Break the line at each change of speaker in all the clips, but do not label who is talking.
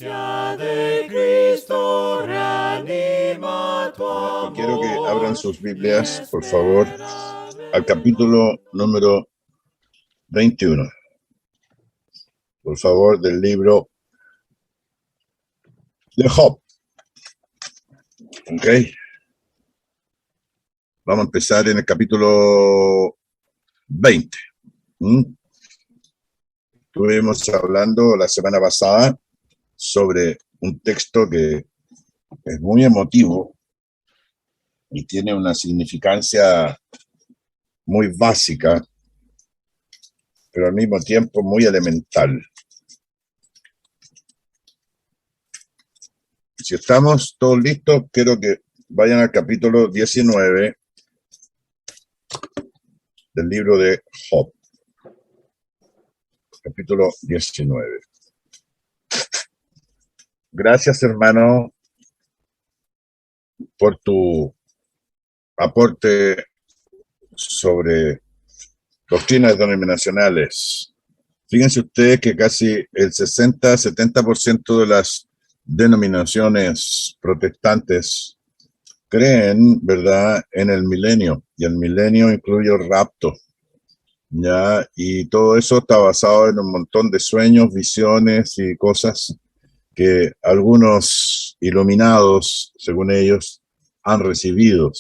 gracia de Cristo reanima tu amor.
Quiero que abran sus Biblias, por favor, al capítulo número 21. Por favor, del libro de Job. ¿Ok? Vamos a empezar en el capítulo 20. Estuvimos hablando la semana pasada sobre un texto que es muy emotivo y tiene una significancia muy básica, pero al mismo tiempo muy elemental. Si estamos todos listos, quiero que vayan al capítulo 19 del libro de Job. Capítulo 19. Gracias, hermano, por tu aporte sobre doctrinas denominacionales. Fíjense ustedes que casi el 60-70% de las denominaciones protestantes creen, ¿verdad?, en el milenio, y el milenio incluye el rapto, ¿ya? Y todo eso está basado en un montón de sueños, visiones y cosas que algunos iluminados, según ellos, han recibido,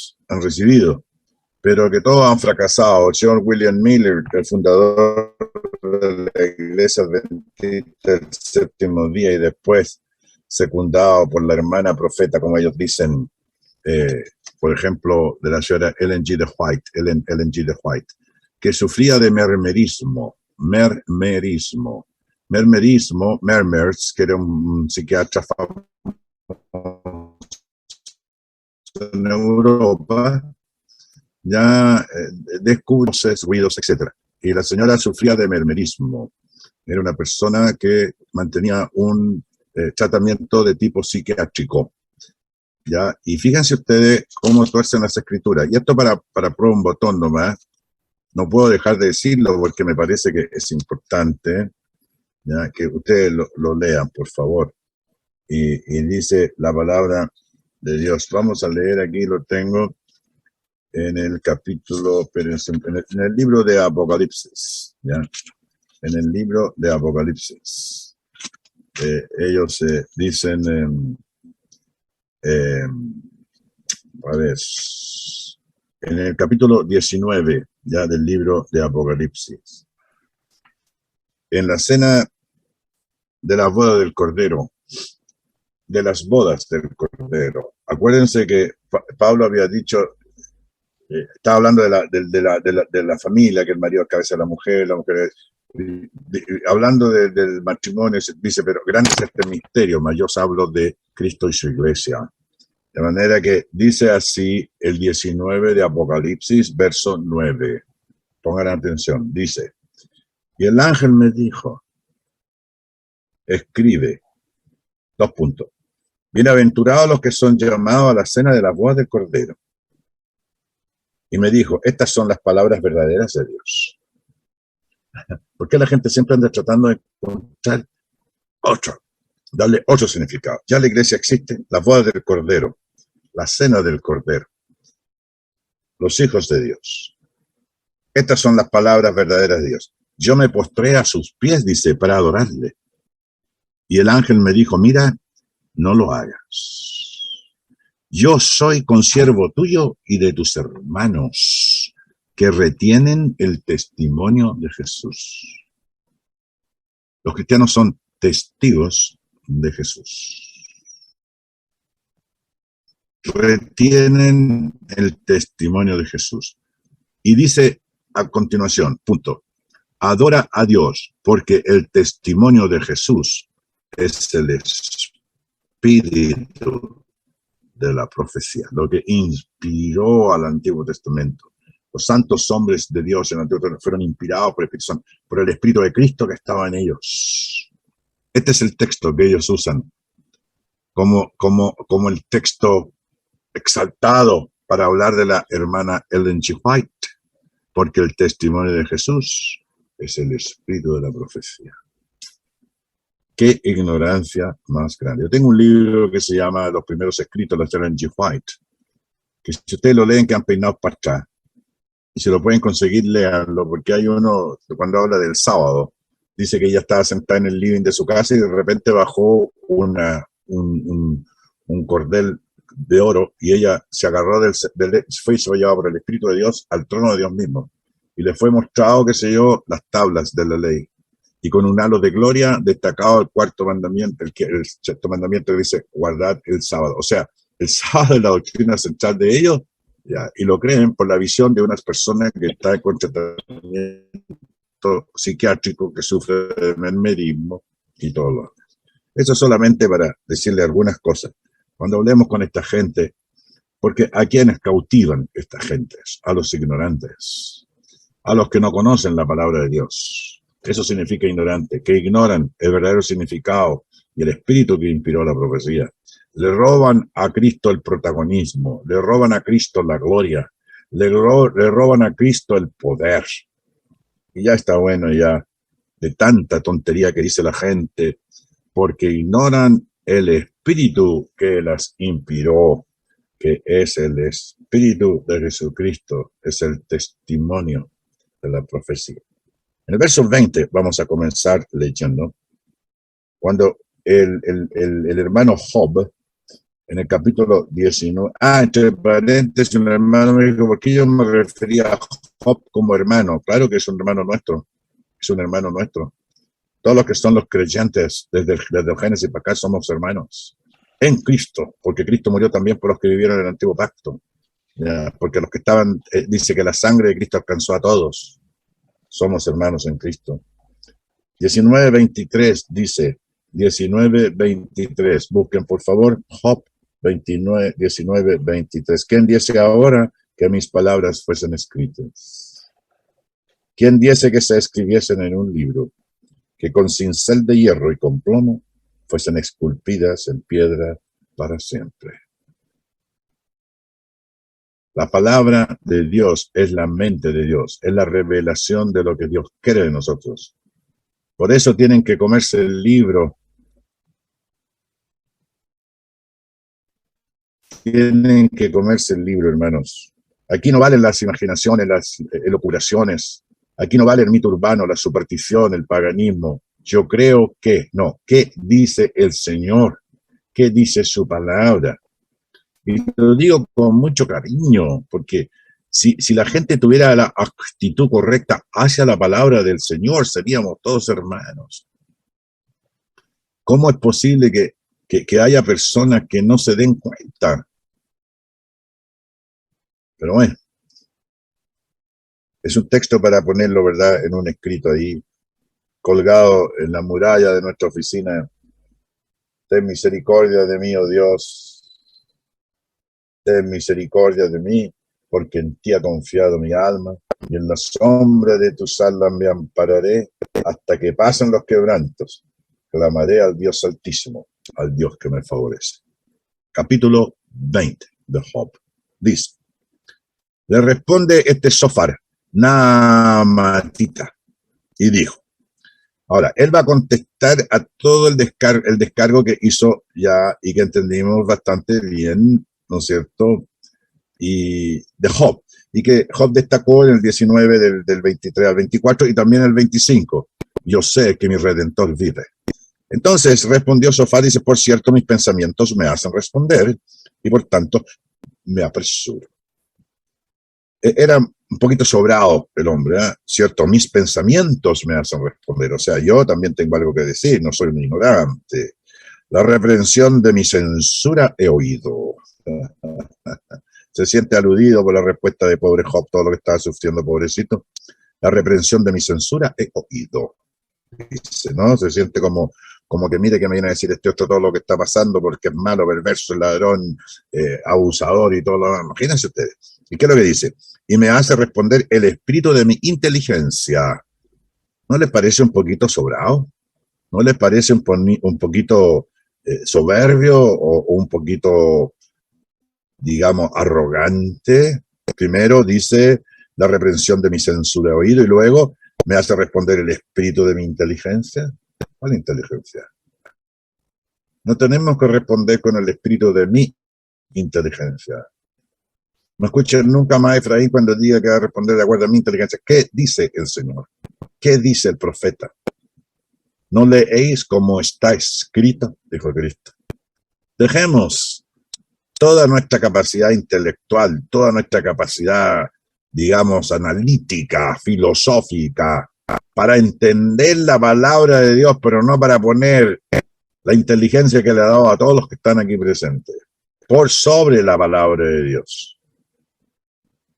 pero que todos han fracasado. John William Miller, el fundador de la Iglesia Adventista del Séptimo Día y después secundado por la hermana profeta, como ellos dicen, por ejemplo, de la señora Ellen G. de White, que sufría de mermerismo, Mermers, que era un psiquiatra famoso en Europa, ya descubrió ruidos, etc. Y la señora sufría de mermerismo. Era una persona que mantenía un tratamiento de tipo psiquiátrico. ¿Ya? Y fíjense ustedes cómo tuercen las escrituras. Y esto para probar un botón nomás. No puedo dejar de decirlo porque me parece que es importante, ¿ya?, que ustedes lo lean, por favor. Y dice la palabra de Dios. Vamos a leer aquí, lo tengo en el capítulo, en el libro de Apocalipsis, ¿ya? En el libro de Apocalipsis. Ellos dicen, a ver, en el capítulo 19, ya, del libro de Apocalipsis. En la cena de la boda del Cordero, de las bodas del Cordero. Acuérdense que Pablo había dicho, estaba hablando de la familia, que el marido es cabeza de la mujer hablando del matrimonio, dice, pero grande es este misterio, mas yo os hablo de Cristo y su iglesia. De manera que dice así el 19 de Apocalipsis, verso 9. Pongan atención, dice, y el ángel me dijo, escribe, : bienaventurados los que son llamados a la cena de la boda del Cordero. Y me dijo, estas son las palabras verdaderas de Dios. ¿Por qué la gente siempre anda tratando de encontrar darle otro significado? Ya la iglesia existe, la boda del Cordero, la cena del Cordero, los hijos de Dios. Estas son las palabras verdaderas de Dios. Yo me postré a sus pies, dice, para adorarle. Y el ángel me dijo, mira, no lo hagas. Yo soy consiervo tuyo y de tus hermanos que retienen el testimonio de Jesús. Los cristianos son testigos de Jesús. Retienen el testimonio de Jesús. Y dice a continuación, adora a Dios, porque el testimonio de Jesús es el espíritu de la profecía, lo que inspiró al Antiguo Testamento. Los santos hombres de Dios en el Antiguo Testamento fueron inspirados por el Espíritu de Cristo que estaba en ellos. Este es el texto que ellos usan como el texto exaltado para hablar de la hermana Ellen G. White, porque el testimonio de Jesús es el espíritu de la profecía. Qué ignorancia más grande. Yo tengo un libro que se llama Los primeros escritos de Ellen G. White, que si ustedes lo leen, que han peinado para atrás. Y si lo pueden conseguir, léanlo, porque hay uno, cuando habla del sábado, dice que ella estaba sentada en el living de su casa y de repente bajó un cordel de oro y ella se agarró fue y se fue llevada por el Espíritu de Dios al trono de Dios mismo. Y le fue mostrado, qué sé yo, las tablas de la ley. Y con un halo de gloria destacado el cuarto mandamiento, el sexto mandamiento que dice, guardad el sábado. O sea, el sábado es la doctrina central de ellos, ya, y lo creen por la visión de unas personas que están con tratamiento psiquiátrico, que sufre de mesmerismo y todo lo demás. Eso solamente para decirle algunas cosas. Cuando hablemos con esta gente, porque ¿a quiénes cautivan estas gentes? A los ignorantes, a los que no conocen la palabra de Dios. Eso significa ignorante, que ignoran el verdadero significado y el espíritu que inspiró la profecía. Le roban a Cristo el protagonismo, le roban a Cristo la gloria, le roban a Cristo el poder. Y ya está bueno ya de tanta tontería que dice la gente, porque ignoran el espíritu que las inspiró, que es el espíritu de Jesucristo, es el testimonio de la profecía. En el verso 20 vamos a comenzar leyendo, cuando el hermano Job, en el capítulo 19, entre paréntesis, un hermano me dijo, ¿por qué yo me refería a Job como hermano? Claro que es un hermano nuestro, es un hermano nuestro. Todos los que son los creyentes, desde el Génesis para acá, somos hermanos en Cristo, porque Cristo murió también por los que vivieron en el antiguo pacto, ¿ya? Porque los que estaban, dice que la sangre de Cristo alcanzó a todos. Somos hermanos en Cristo. 19:23 dice, 19:23, busquen por favor Job 19:23. ¿Quién diese ahora que mis palabras fuesen escritas? ¿Quién diese que se escribiesen en un libro, que con cincel de hierro y con plomo fuesen esculpidas en piedra para siempre? La palabra de Dios es la mente de Dios, es la revelación de lo que Dios quiere de nosotros. Por eso tienen que comerse el libro. Tienen que comerse el libro, hermanos. Aquí no valen las imaginaciones, las elocuraciones. Aquí no vale el mito urbano, la superstición, el paganismo. Yo creo que, no. ¿Qué dice el Señor? ¿Qué dice su palabra? Y lo digo con mucho cariño, porque si la gente tuviera la actitud correcta hacia la palabra del Señor, seríamos todos hermanos. ¿Cómo es posible que haya personas que no se den cuenta? Pero bueno, es un texto para ponerlo, ¿verdad?, en un escrito ahí, colgado en la muralla de nuestra oficina. Ten misericordia de mí, oh Dios. Ten misericordia de mí, porque en ti ha confiado mi alma, y en la sombra de tus alas me ampararé hasta que pasen los quebrantos. Clamaré al Dios Altísimo, al Dios que me favorece. Capítulo 20 de Job. Dice, le responde este Sofar, Naamatita, y dijo, ahora, él va a contestar a todo el descargo que hizo ya y que entendimos bastante bien, ¿no es cierto? Y de Job, y que Job destacó en el 19 del 23 al 24 y también el 25. Yo sé que mi Redentor vive. Entonces respondió Sofá, dice, por cierto, mis pensamientos me hacen responder y por tanto me apresuro. Era un poquito sobrado el hombre, ¿eh? Cierto, mis pensamientos me hacen responder. O sea, yo también tengo algo que decir, no soy un ignorante. La reprensión de mi censura he oído. Se siente aludido por la respuesta de pobre Job, todo lo que estaba sufriendo, pobrecito. La reprensión de mi censura he oído. Dice, ¿no? Se siente como que mire que me viene a decir este otro todo lo que está pasando porque es malo, perverso, ladrón, abusador y todo lo demás. Imagínense ustedes. ¿Y qué es lo que dice? Y me hace responder el espíritu de mi inteligencia. ¿No les parece un poquito sobrado? ¿No les parece un poquito soberbio o un poquito, digamos, arrogante? Primero dice la reprensión de mi censura he oído y luego me hace responder el espíritu de mi inteligencia. ¿Cuál inteligencia? No tenemos que responder con el espíritu de mi inteligencia. No escuchen nunca más a Efraín cuando diga que va a responder de acuerdo a mi inteligencia. ¿Qué dice el Señor? ¿Qué dice el profeta? ¿No leéis como está escrito? Dijo Cristo. Dejemos toda nuestra capacidad intelectual, toda nuestra capacidad, digamos, analítica, filosófica, para entender la palabra de Dios, pero no para poner la inteligencia que le ha dado a todos los que están aquí presentes por sobre la palabra de Dios.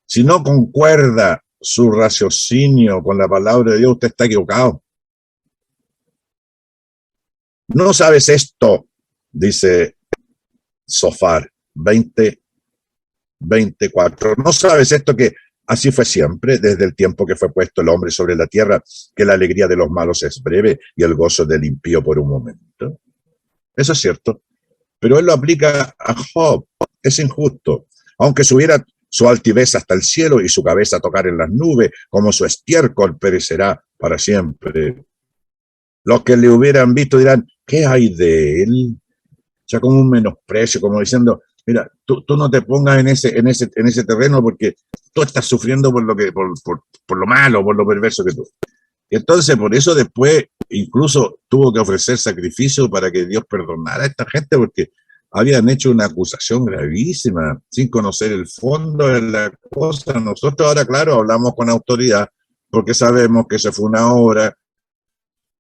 Si no concuerda su raciocinio con la palabra de Dios, usted está equivocado. No sabes esto, dice Sofar 20:24. No sabes esto, que así fue siempre, desde el tiempo que fue puesto el hombre sobre la tierra, que la alegría de los malos es breve y el gozo del impío por un momento. Eso es cierto, pero él lo aplica a Job. Es injusto. Aunque subiera su altivez hasta el cielo y su cabeza tocar en las nubes, como su estiércol perecerá para siempre. Los que le hubieran visto dirán, ¿qué hay de él? O sea, como un menosprecio, como diciendo, mira, tú no te pongas en ese terreno porque tú estás sufriendo por lo malo, por lo perverso que tú. Y entonces, por eso después incluso tuvo que ofrecer sacrificio para que Dios perdonara a esta gente, porque habían hecho una acusación gravísima, sin conocer el fondo de la cosa. Nosotros ahora, claro, hablamos con autoridad, porque sabemos que se fue una obra,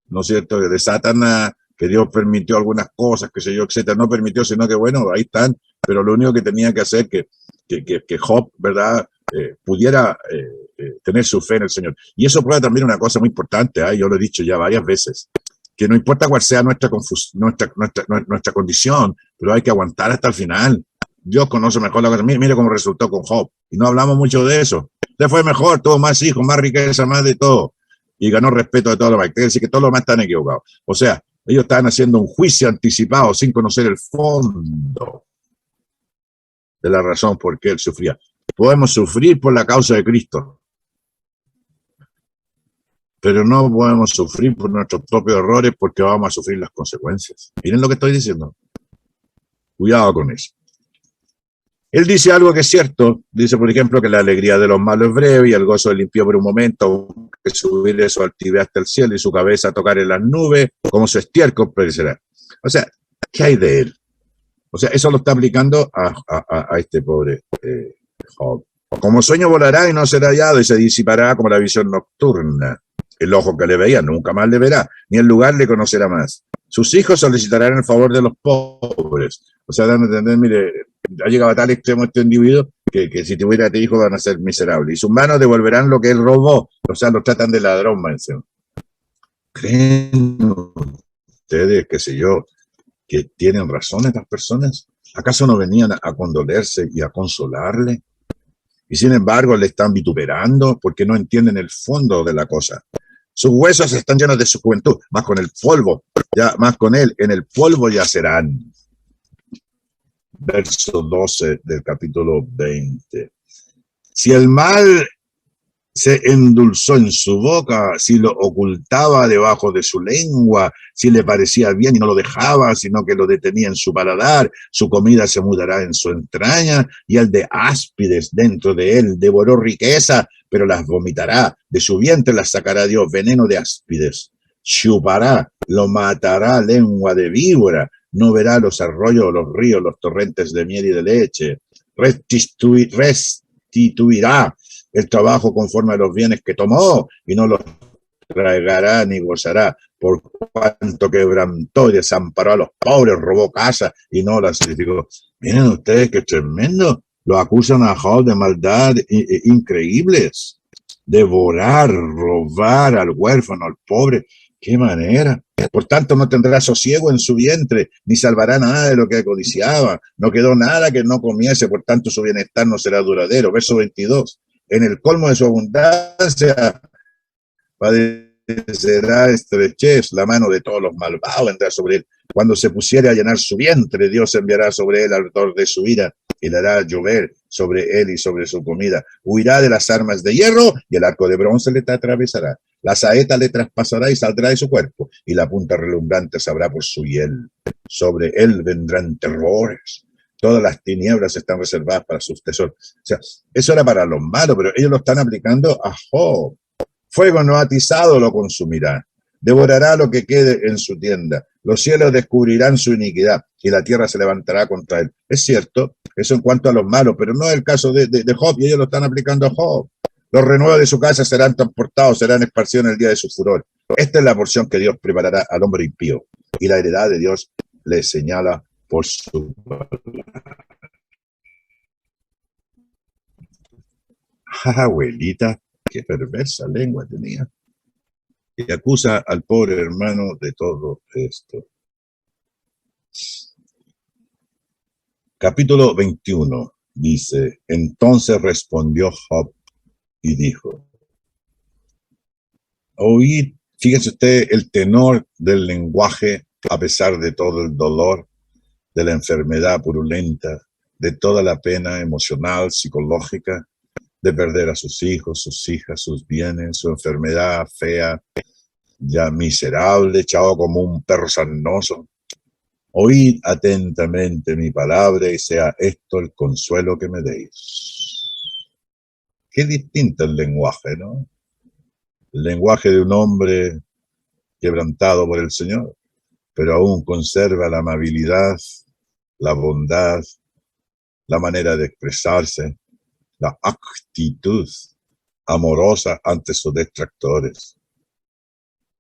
¿no es cierto?, de Satanás, que Dios permitió algunas cosas, que sé yo, etcétera. No permitió, sino que bueno, ahí están. Pero lo único que tenía que hacer que Job, ¿verdad?, pudiera tener su fe en el Señor. Y eso prueba también una cosa muy importante, yo lo he dicho ya varias veces, que no importa cuál sea nuestra condición, pero hay que aguantar hasta el final. Dios conoce mejor la cosa. Mire cómo resultó con Job. Y no hablamos mucho de eso. Le fue mejor, tuvo más hijos, más riqueza, más de todo. Y ganó respeto de todos los demás. Quiere decir que todos los demás están equivocados. O sea, ellos estaban haciendo un juicio anticipado sin conocer el fondo de la razón por qué él sufría. Podemos sufrir por la causa de Cristo, pero no podemos sufrir por nuestros propios errores, porque vamos a sufrir las consecuencias. Miren lo que estoy diciendo. Cuidado con eso. Él dice algo que es cierto. Dice, por ejemplo, que la alegría de los malos es breve y el gozo del impío por un momento, que subirle su altivez hasta el cielo y su cabeza tocar en las nubes, como su estiércol perecerá. O sea, ¿qué hay de él? O sea, eso lo está aplicando a este pobre Job. Como sueño volará y no será hallado, y se disipará como la visión nocturna. El ojo que le veía nunca más le verá, ni el lugar le conocerá más. Sus hijos solicitarán el favor de los pobres. O sea, dan a entender, mire, ha llegado a tal extremo este individuo que si tuviera este hijo van a ser miserables. Y sus manos devolverán lo que él robó. O sea, lo tratan de ladrón, más encima. ¿Creen ustedes, qué sé yo, que tienen razón estas personas? ¿Acaso no venían a condolerse y a consolarle? Y sin embargo le están vituperando porque no entienden el fondo de la cosa. Sus huesos están llenos de su juventud, más con el polvo, ya más con él, en el polvo yacerán. Verso 12 del capítulo 20. Si el mal se endulzó en su boca, si lo ocultaba debajo de su lengua, si le parecía bien y no lo dejaba, sino que lo detenía en su paladar, su comida se mudará en su entraña, y el de áspides dentro de él devoró riqueza, pero las vomitará, de su vientre las sacará Dios, veneno de áspides, chupará, lo matará lengua de víbora, no verá los arroyos, los ríos, los torrentes de miel y de leche, restituirá el trabajo conforme a los bienes que tomó, y no los tragará ni gozará, por cuanto quebrantó y desamparó a los pobres, robó casa y no las edificó. Miren ustedes qué tremendo. Lo acusan a Job de maldad increíbles. Devorar, robar al huérfano, al pobre. ¡Qué manera! Por tanto, no tendrá sosiego en su vientre, ni salvará nada de lo que codiciaba. No quedó nada que no comiese, por tanto su bienestar no será duradero. Verso 22. En el colmo de su abundancia padecerá estrechez, la mano de todos los malvados vendrá sobre él. Cuando se pusiere a llenar su vientre, Dios enviará sobre él al ardor de su ira y le hará llover sobre él y sobre su comida. Huirá de las armas de hierro y el arco de bronce le atravesará. La saeta le traspasará y saldrá de su cuerpo, y la punta relumbrante sabrá por su hiel. sobre él vendrán terrores. Todas las tinieblas están reservadas para sus tesoros. O sea, eso era para los malos, pero ellos lo están aplicando a Job. Fuego no atizado lo consumirá. Devorará lo que quede en su tienda. Los cielos descubrirán su iniquidad y la tierra se levantará contra él. Es cierto, eso en cuanto a los malos, pero no es el caso de Job, y ellos lo están aplicando a Job. Los renuevos de su casa serán transportados, serán esparcidos en el día de su furor. Esta es la porción que Dios preparará al hombre impío, y la heredad de Dios le señala por su... Abuelita, qué perversa lengua tenía. Y acusa al pobre hermano de todo esto. Capítulo 21 dice: entonces respondió Job y dijo, oíd, fíjense usted el tenor del lenguaje a pesar de todo el dolor, de la enfermedad purulenta, de toda la pena emocional, psicológica, de perder a sus hijos, sus hijas, sus bienes, su enfermedad fea, ya miserable, echado como un perro sarnoso. Oíd atentamente mi palabra y sea esto el consuelo que me deis. Qué distinto el lenguaje, ¿no? El lenguaje de un hombre quebrantado por el Señor, pero aún conserva la amabilidad, la bondad, la manera de expresarse, la actitud amorosa ante sus detractores.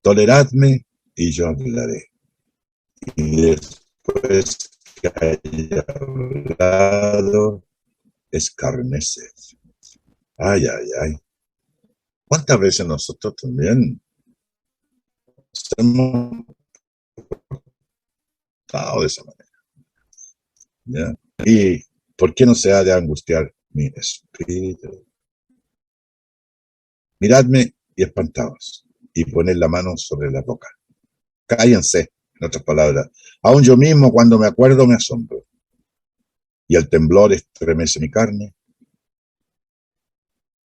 Toleradme y yo hablaré. Y después que haya hablado, escarneced. Ay, ay, ay. ¿Cuántas veces nosotros también hemos estado de esa manera? ¿Ya? ¿Y por qué no se ha de angustiar mi espíritu? Miradme y espantaos, y poned la mano sobre la boca. Cállense, en otras palabras. Aún yo mismo, cuando me acuerdo, me asombro. Y el temblor estremece mi carne.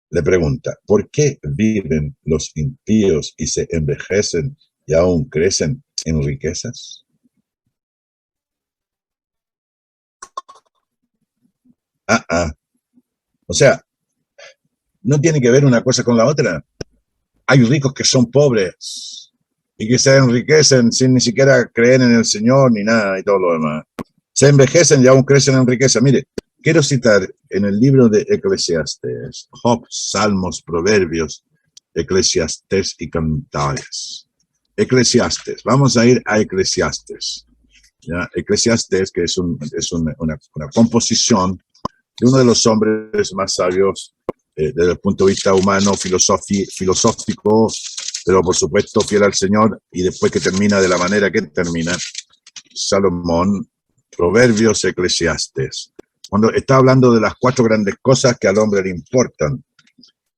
Le pregunta, ¿por qué viven los impíos y se envejecen y aún crecen en riquezas? O sea, no tiene que ver una cosa con la otra. Hay ricos que son pobres y que se enriquecen sin ni siquiera creer en el Señor ni nada y todo lo demás. Se envejecen y aún crecen en riqueza. Mire, quiero citar en el libro de Eclesiastés, Job, Salmos, Proverbios, Eclesiastés y Cantares. Eclesiastés, vamos a ir a Eclesiastés. ¿Ya? Eclesiastés, que es una composición de uno de los hombres más sabios desde el punto de vista humano, filosófico, pero por supuesto fiel al Señor, y después que termina de la manera que termina, Salomón, Proverbios, Eclesiastés. Cuando está hablando de las 4 grandes cosas que al hombre le importan,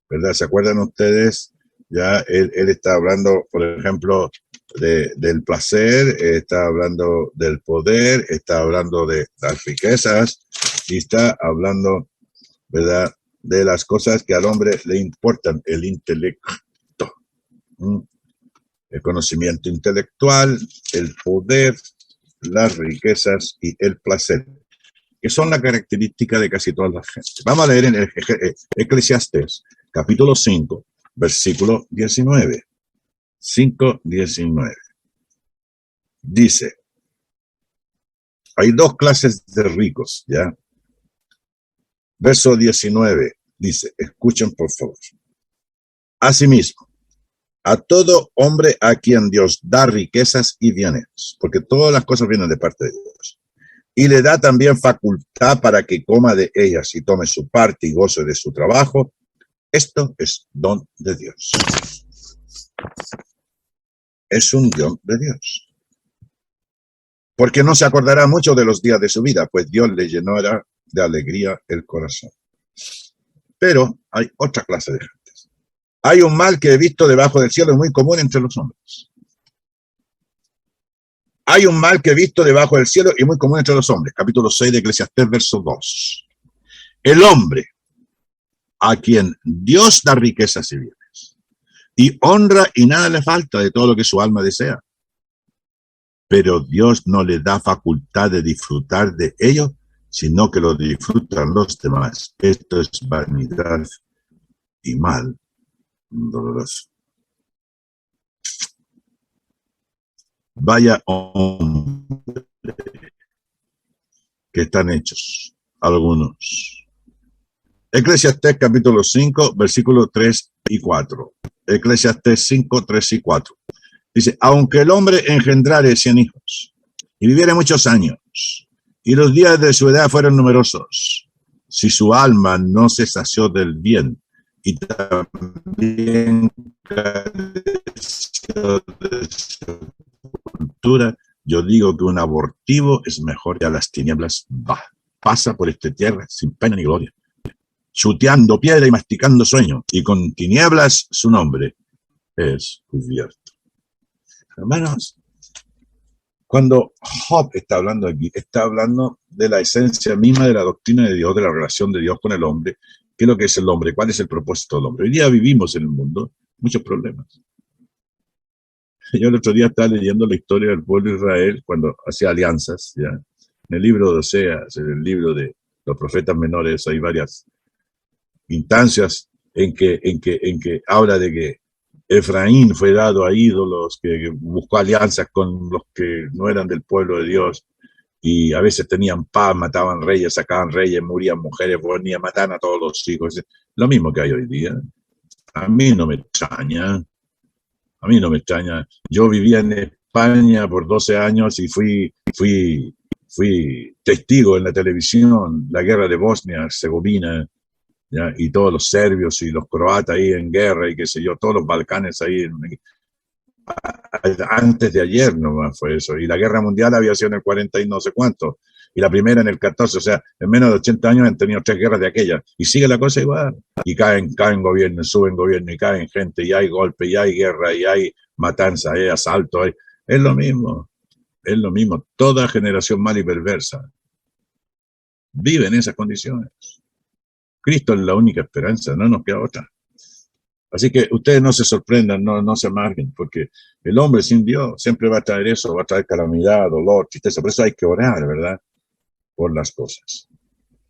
¿verdad? ¿Se acuerdan ustedes? Ya él está hablando, por ejemplo, del placer, está hablando del poder, está hablando de las riquezas y está hablando, ¿verdad?, de las cosas que al hombre le importan, el intelecto, el conocimiento intelectual, el poder, las riquezas y el placer, que son la característica de casi toda la gente. Vamos a leer en Eclesiastés, capítulo 5, versículo 19. 5:19. Dice, hay 2 clases de ricos, ¿ya? Verso 19 dice, escuchen por favor. Asimismo, a todo hombre a quien Dios da riquezas y bienes, porque todas las cosas vienen de parte de Dios, y le da también facultad para que coma de ellas y tome su parte y goce de su trabajo, esto es don de Dios. Es un don de Dios. Porque no se acordará mucho de los días de su vida, pues Dios le llenará de alegría el corazón. Pero hay otra clase de gentes. Hay un mal que he visto debajo del cielo, es muy común entre los hombres. Hay un mal que he visto debajo del cielo y muy común entre los hombres. Capítulo 6 de Eclesiastés, verso 2. El hombre a quien Dios da riquezas y bienes, y honra y nada le falta de todo lo que su alma desea. pero Dios no le da facultad de disfrutar de ellos, sino que lo disfrutan los demás. Esto es vanidad y mal doloroso. Vaya hombre que están hechos algunos. Eclesiastés capítulo 5, versículos 3 y 4. Eclesiastés 5, 3 y 4. Dice, aunque el hombre engendrare 100 hijos y viviere muchos años, y los días de su edad fueron numerosos, si su alma no se sació del bien y también careció de sepultura, yo digo que un abortivo es mejor que a las tinieblas va. Pasa por esta tierra sin pena ni gloria, chuteando piedra y masticando sueño, y con tinieblas su nombre es cubierto. Hermanos, cuando Job está hablando aquí, está hablando de la esencia misma de la doctrina de Dios, de la relación de Dios con el hombre. ¿Qué es lo que es el hombre? ¿Cuál es el propósito del hombre? Hoy día vivimos en el mundo muchos problemas. Yo el otro día estaba leyendo la historia del pueblo de Israel cuando hacía alianzas, ¿ya? En el libro de Oseas, en el libro de los profetas menores, hay varias instancias en que habla de que Efraín fue dado a ídolos, que buscó alianzas con los que no eran del pueblo de Dios, y a veces tenían paz, mataban reyes, sacaban reyes, morían mujeres, morían, mataban a todos los hijos. Lo mismo que hay hoy día. A mí no me extraña. A mí no me extraña. Yo vivía en España por 12 años y fui testigo en la televisión, la guerra de Bosnia-Herzegovina, ¿ya? Y todos los serbios y los croatas ahí en guerra y qué sé yo, todos los Balcanes ahí. Antes de ayer nomás fue eso. Y la guerra mundial había sido en el 40 y no sé cuánto. Y la primera en el 14, o sea, en menos de 80 años han tenido 3 guerras de aquellas. Y sigue la cosa igual. Y caen gobiernos, suben gobiernos, y caen gente, y hay golpe, y hay guerra, y hay matanza, hay asalto. Es lo mismo. Es lo mismo. Toda generación mala y perversa vive en esas condiciones. Cristo es la única esperanza, no nos queda otra. Así que ustedes no se sorprendan, no se amarguen, porque el hombre sin Dios siempre va a traer eso, va a traer calamidad, dolor, tristeza. Por eso hay que orar, ¿verdad? Por las cosas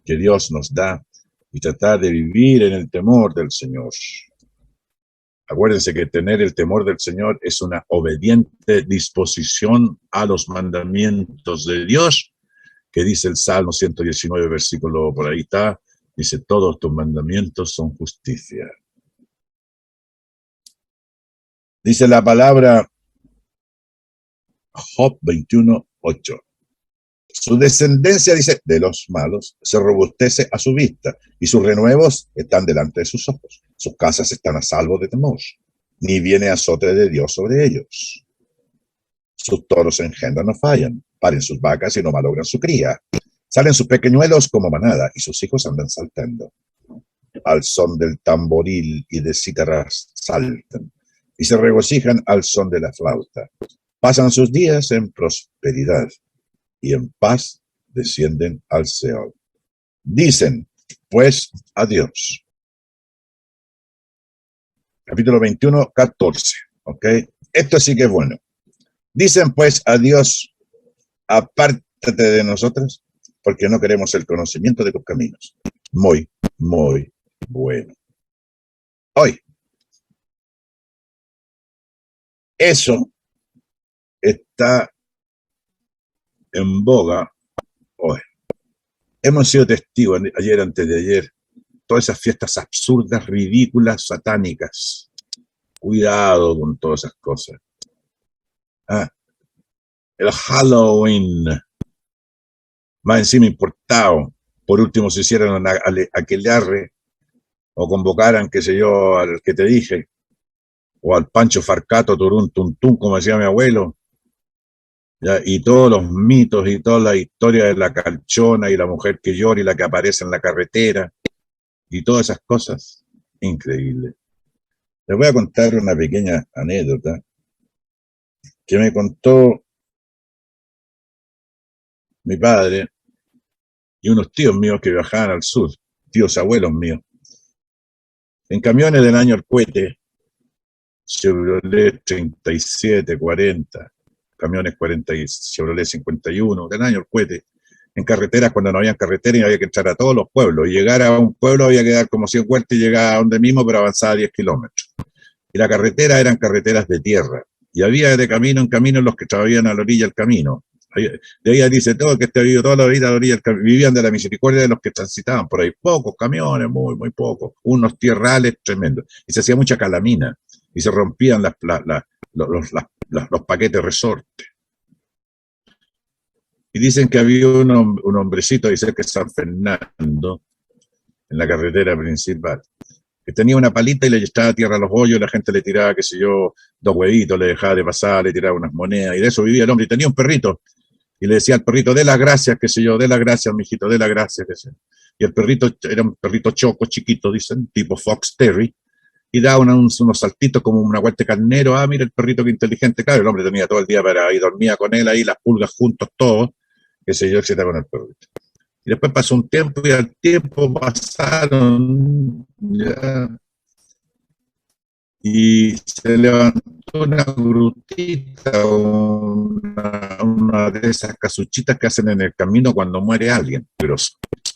que Dios nos da y tratar de vivir en el temor del Señor. Acuérdense que tener el temor del Señor es una obediente disposición a los mandamientos de Dios, que dice el Salmo 119, versículo, por ahí está, dice, todos tus mandamientos son justicia. Dice la palabra Job 21:8. Su descendencia, dice, de los malos, se robustece a su vista, y sus renuevos están delante de sus ojos. Sus casas están a salvo de temor, ni viene azote de Dios sobre ellos. Sus toros engendran no fallan, paren sus vacas y no malogran su cría. Salen sus pequeñuelos como manada, y sus hijos andan saltando. Al son del tamboril y de cítaras saltan, y se regocijan al son de la flauta. Pasan sus días en prosperidad, y en paz descienden al Seol. Dicen, pues, a Dios. Capítulo 21, 14. ¿Ok? Esto sí que es bueno. Dicen, pues, a Dios, apártate de nosotros, porque no queremos el conocimiento de tus caminos. Muy, muy bueno. Hoy, eso está en boga hoy. Hemos sido testigos ayer, antes de ayer, todas esas fiestas absurdas, ridículas, satánicas. Cuidado con todas esas cosas. El Halloween, más encima importado. Por último, se hicieran aquelarre o convocaran, qué sé yo, al que te dije, o al Pancho Farcato, Turún, Tuntún, como decía mi abuelo. ¿Ya? Y todos los mitos y toda la historia de la calchona y la mujer que llora y la que aparece en la carretera y todas esas cosas, increíble. Les voy a contar una pequeña anécdota que me contó mi padre y unos tíos míos que viajaban al sur, tíos abuelos míos, en camiones del año El Cohete, Chevrolet 37, 40, camiones 40 y Chevrolet 51, del año el cohete, en carreteras cuando no había carretera y había que entrar a todos los pueblos. Y llegar a un pueblo había que dar como 100 vueltas y llegar a donde mismo, pero avanzaba 10 kilómetros. Y la carretera eran carreteras de tierra. Y había de camino en camino los que traían a la orilla del camino. De ahí dice todo que vivido toda la vida a la orilla del camino. Vivían de la misericordia de los que transitaban por ahí. Pocos camiones, muy, muy pocos. Unos tierrales tremendos. Y se hacía mucha calamina. Y se rompían los paquetes resortes. Y dicen que había un hombrecito, dice que es San Fernando, en la carretera principal, que tenía una palita y le echaba tierra a los hoyos, la gente le tiraba, qué sé yo, 2 huevitos, le dejaba de pasar, le tiraba unas monedas, y de eso vivía el hombre. Y tenía un perrito, y le decía al perrito, dé las gracias, qué sé yo, dé las gracias, mijito, dé las gracias, qué sé yo. Y el perrito era un perrito choco, chiquito, dicen, tipo Fox Terry, y daba unos saltitos como una vuelta de carnero. Ah, mira el perrito, qué inteligente. Claro, el hombre tenía todo el día para ir, dormía con él ahí, las pulgas juntos, todos, qué sé yo, etcétera, con el perrito. Y después pasó un tiempo y al tiempo pasaron ya, y se levantó una grutita, una de esas casuchitas que hacen en el camino cuando muere alguien.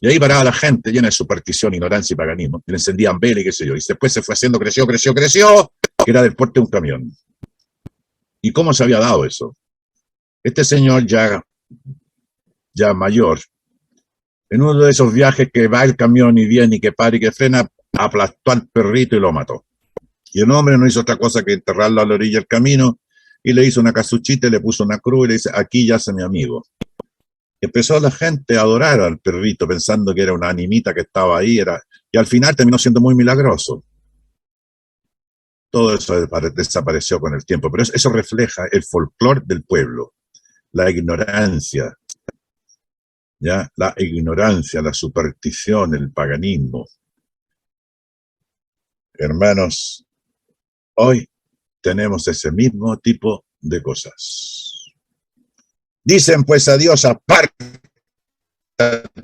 Y ahí paraba la gente llena de superstición, ignorancia y paganismo. Y le encendían vela y qué sé yo. Y después se fue haciendo, creció, que era del porte de un camión. ¿Y cómo se había dado eso? Este señor ya mayor, en uno de esos viajes que va el camión y viene y que para y que frena, aplastó al perrito y lo mató. Y el hombre no hizo otra cosa que enterrarlo a la orilla del camino y le hizo una casuchita y le puso una cruz y le dice, aquí yace mi amigo. Y empezó la gente a adorar al perrito pensando que era una animita que estaba ahí, y al final terminó siendo muy milagroso. Todo eso desapareció con el tiempo, pero eso refleja el folclore del pueblo, la ignorancia, ¿ya? La ignorancia, la superstición, el paganismo. Hermanos, hoy tenemos ese mismo tipo de cosas. Dicen pues a Dios, apártate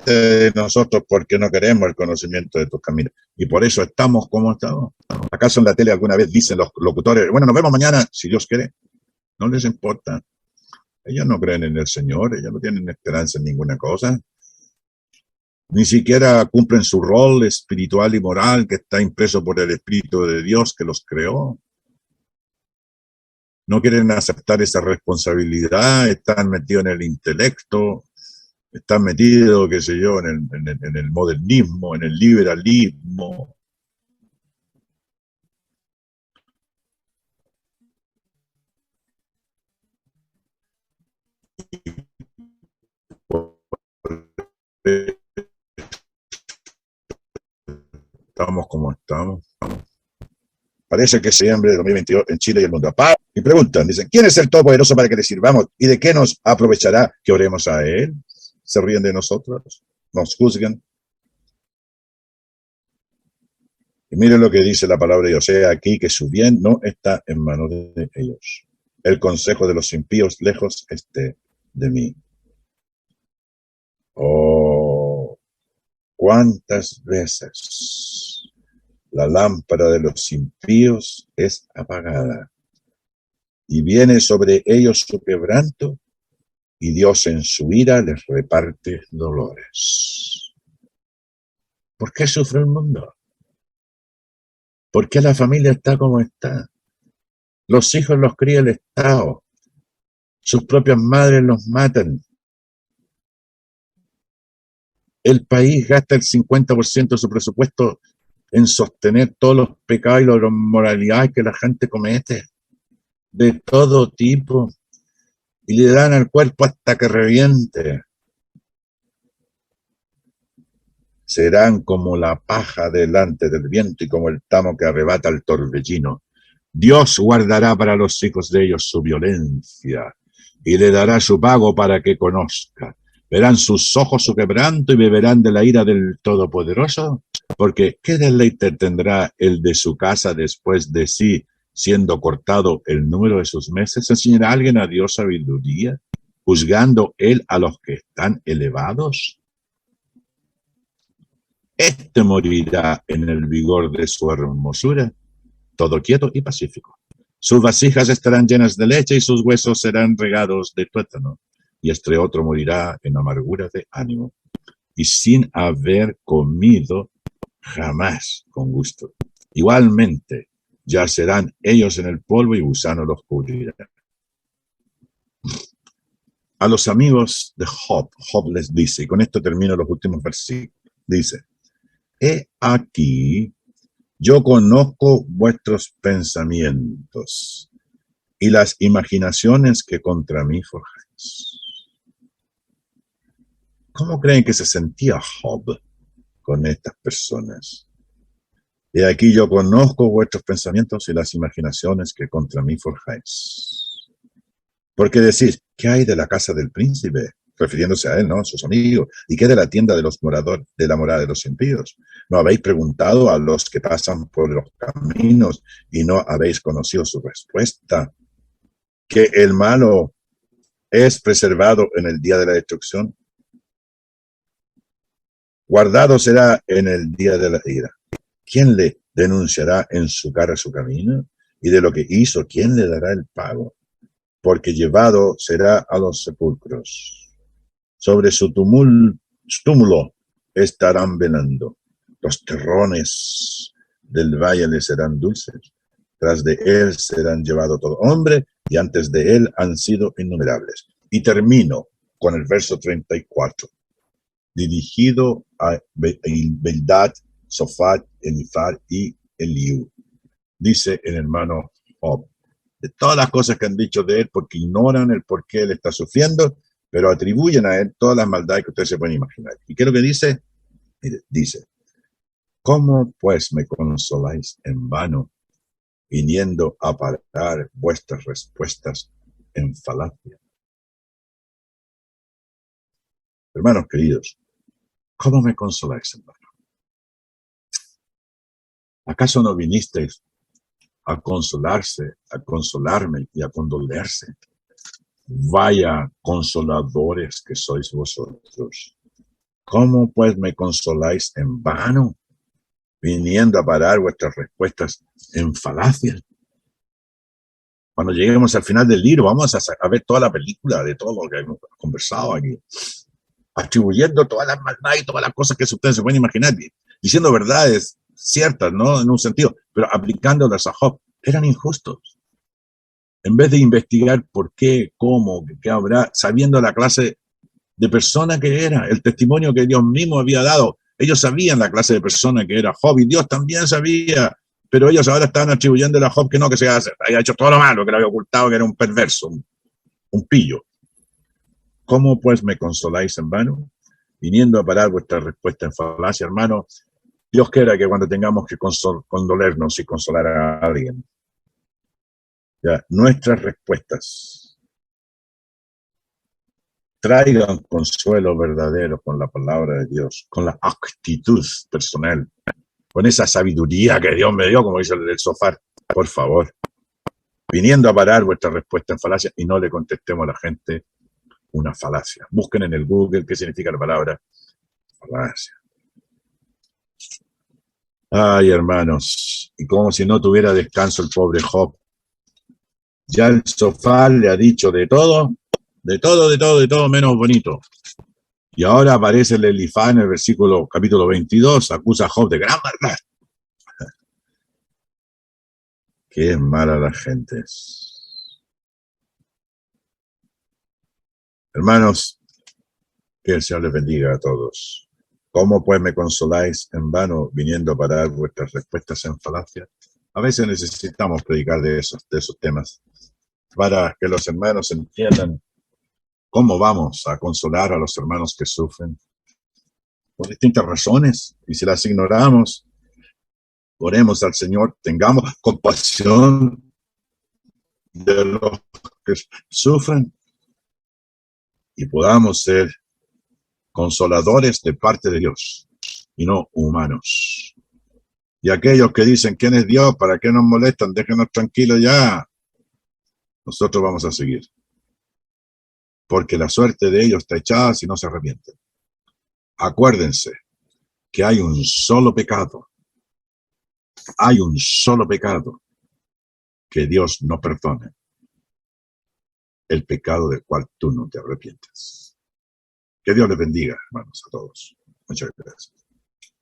de nosotros porque no queremos el conocimiento de tus caminos. Y por eso estamos como estamos. ¿Acaso en la tele alguna vez dicen los locutores, bueno, nos vemos mañana, si Dios quiere? No les importa. Ellos no creen en el Señor, ellos no tienen esperanza en ninguna cosa. Ni siquiera cumplen su rol espiritual y moral que está impreso por el Espíritu de Dios que los creó. No quieren aceptar esa responsabilidad, están metidos en el intelecto, están metidos, qué sé yo, en el modernismo, en el liberalismo. Estamos como estamos. Parece que es diciembre de 2022 en Chile y el mundo. Y preguntan, dicen, ¿quién es el Todopoderoso para que le sirvamos? ¿Y de qué nos aprovechará que oremos a Él? Se ríen de nosotros, nos juzgan. Y miren lo que dice la palabra de Dios, aquí que su bien no está en manos de ellos. El consejo de los impíos lejos esté de mí. Oh, cuántas veces la lámpara de los impíos es apagada y viene sobre ellos su quebranto y Dios en su ira les reparte dolores. ¿Por qué sufre el mundo? ¿Por qué la familia está como está? Los hijos los cría el Estado. Sus propias madres los matan. El país gasta el 50% de su presupuesto en sostener todos los pecados y las inmoralidades que la gente comete, de todo tipo, y le dan al cuerpo hasta que reviente. Serán como la paja delante del viento y como el tamo que arrebata el torbellino. Dios guardará para los hijos de ellos su violencia y le dará su pago para que conozca. Verán sus ojos su quebranto y beberán de la ira del Todopoderoso, porque ¿qué deleite tendrá el de su casa después de sí, siendo cortado el número de sus meses? ¿Enseñará alguien a Dios sabiduría, juzgando él a los que están elevados? Este morirá en el vigor de su hermosura, todo quieto y pacífico. Sus vasijas estarán llenas de leche y sus huesos serán regados de tuétano. Y este otro morirá en amargura de ánimo y sin haber comido jamás con gusto. Igualmente, yacerán ellos en el polvo y gusano los cubrirá. A los amigos de Job, Job les dice, y con esto termino los últimos versículos, dice, he aquí, yo conozco vuestros pensamientos y las imaginaciones que contra mí forjáis. ¿Cómo creen que se sentía Job con estas personas? He aquí yo conozco vuestros pensamientos y las imaginaciones que contra mí forjáis. Porque decís, ¿qué hay de la casa del príncipe? Refiriéndose a él, ¿no? A sus amigos. ¿Y qué de la tienda de los moradores, de la morada de los impíos? ¿No habéis preguntado a los que pasan por los caminos y no habéis conocido su respuesta? ¿Que el malo es preservado en el día de la destrucción? Guardado será en el día de la ira. ¿Quién le denunciará en su cara su camino? Y de lo que hizo, ¿quién le dará el pago? Porque llevado será a los sepulcros. Sobre su túmulo estarán velando. Los terrones del valle le serán dulces. Tras de él serán llevados todo hombre, y antes de él han sido innumerables. Y termino con el verso 34. Dirigido a Bildad, Sofat, Elifar y Eliú. Dice el hermano Job, de todas las cosas que han dicho de él, porque ignoran el por qué él está sufriendo, pero atribuyen a él todas las maldades que ustedes se pueden imaginar. ¿Y qué es lo que dice? Mire, dice, ¿cómo pues me consoláis en vano, viniendo a parar vuestras respuestas en falacia? Hermanos queridos, ¿cómo me consoláis en vano? ¿Acaso no vinisteis a consolarse, a consolarme y a condolerse? Vaya consoladores que sois vosotros. ¿Cómo pues me consoláis en vano, viniendo a parar vuestras respuestas en falacias? Cuando lleguemos al final del libro, vamos a ver toda la película de todo lo que hemos conversado aquí, atribuyendo todas las maldades y todas las cosas que ustedes se pueden imaginar, diciendo verdades ciertas, ¿no? En un sentido, pero aplicándolas a Job. Eran injustos. En vez de investigar por qué, cómo, qué habrá, sabiendo la clase de persona que era, el testimonio que Dios mismo había dado. Ellos sabían la clase de persona que era Job y Dios también sabía, pero ellos ahora estaban atribuyendo a Job que no, que se había hecho todo lo malo, que lo había ocultado, que era un perverso, un pillo. ¿Cómo pues me consoláis en vano? Viniendo a parar vuestra respuesta en falacia, hermano. Dios quiera que cuando tengamos que condolernos y consolar a alguien, ya, nuestras respuestas traigan consuelo verdadero con la palabra de Dios, con la actitud personal, con esa sabiduría que Dios me dio, como dice el del sofá, por favor, viniendo a parar vuestra respuesta en falacia y no le contestemos a la gente una falacia. Busquen en el Google qué significa la palabra falacia. Ay, hermanos, y como si no tuviera descanso el pobre Job. Ya el sofá le ha dicho de todo, menos bonito. Y ahora aparece el Elifá en el versículo, capítulo 22, acusa a Job de gran maldad. Qué mala la gente es. Hermanos, que el Señor les bendiga a todos. ¿Cómo pues me consoláis en vano viniendo a parar vuestras respuestas en falacia? A veces necesitamos predicar de esos temas para que los hermanos entiendan cómo vamos a consolar a los hermanos que sufren por distintas razones. Y si las ignoramos, oremos al Señor, tengamos compasión de los que sufren y podamos ser consoladores de parte de Dios y no humanos. Y aquellos que dicen, ¿quién es Dios? ¿Para qué nos molestan? Déjenos tranquilos ya. Nosotros vamos a seguir. Porque la suerte de ellos está echada si no se arrepienten. Acuérdense que hay un solo pecado. Hay un solo pecado que Dios no perdone el pecado del cual tú no te arrepientes. Que Dios les bendiga, hermanos, a todos. Muchas gracias.